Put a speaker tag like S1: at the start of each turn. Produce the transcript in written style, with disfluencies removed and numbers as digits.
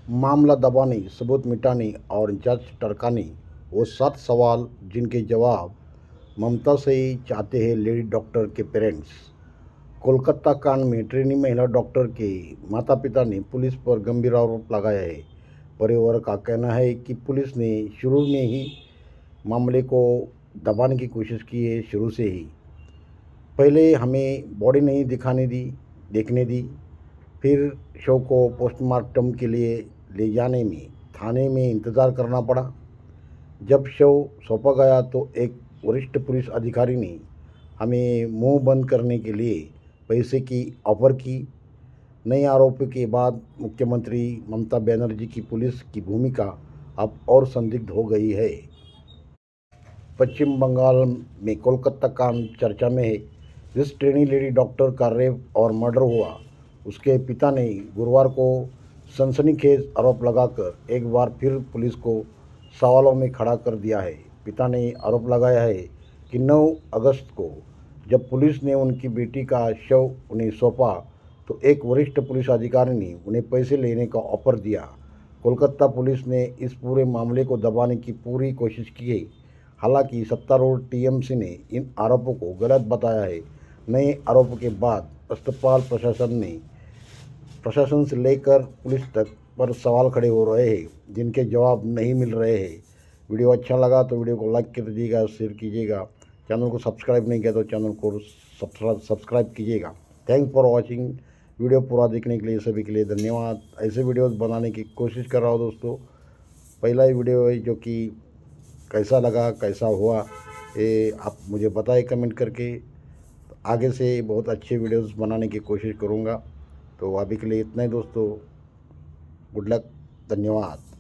S1: मामला दबाने, सबूत मिटाने और जांच टरकाने, वो 7 सवाल जिनके जवाब ममता से ही चाहते हैं लेडी डॉक्टर के पेरेंट्स। कोलकाता कांड में ट्रेनी महिला डॉक्टर के माता पिता ने पुलिस पर गंभीर आरोप लगाया है। परिवार का कहना है कि पुलिस ने शुरू में ही मामले को दबाने की कोशिश की है। शुरू से ही पहले हमें बॉडी नहीं देखने दी, फिर शव को पोस्टमार्टम के लिए ले जाने में थाने में इंतज़ार करना पड़ा। जब शव सौंपा गया तो एक वरिष्ठ पुलिस अधिकारी ने हमें मुंह बंद करने के लिए पैसे की ऑफ़र की। नए आरोपों के बाद मुख्यमंत्री ममता बनर्जी की पुलिस की भूमिका अब और संदिग्ध हो गई है। पश्चिम बंगाल में कोलकाता कांड चर्चा में है। जिस ट्रेनी लेडी डॉक्टर का रेप और मर्डर हुआ, उसके पिता ने गुरुवार को सनसनीखेज आरोप लगाकर एक बार फिर पुलिस को सवालों में खड़ा कर दिया है। पिता ने आरोप लगाया है कि 9 अगस्त को जब पुलिस ने उनकी बेटी का शव उन्हें सौंपा तो एक वरिष्ठ पुलिस अधिकारी ने उन्हें पैसे लेने का ऑफर दिया। कोलकाता पुलिस ने इस पूरे मामले को दबाने की पूरी कोशिश की है। हालांकि सत्तारूढ़ टीएमसी ने इन आरोपों को गलत बताया है। नए आरोपों के बाद अस्पताल प्रशासन से लेकर पुलिस तक पर सवाल खड़े हो रहे हैं, जिनके जवाब नहीं मिल रहे हैं। वीडियो अच्छा लगा तो वीडियो को लाइक कर दीजिएगा, शेयर कीजिएगा। चैनल को सब्सक्राइब नहीं किया तो चैनल को सब्सक्राइब कीजिएगा। Thanks for watching. वीडियो पूरा देखने के लिए सभी के लिए धन्यवाद। ऐसे वीडियोस बनाने की कोशिश कर रहा हूँ दोस्तों। पहला ही वीडियो है जो कि कैसा लगा, कैसा हुआ, ये आप मुझे बताएं कमेंट करके। आगे से बहुत अच्छे वीडियोस बनाने की कोशिश करूँगा। तो अभी के लिए इतना ही दोस्तों। गुड लक, धन्यवाद।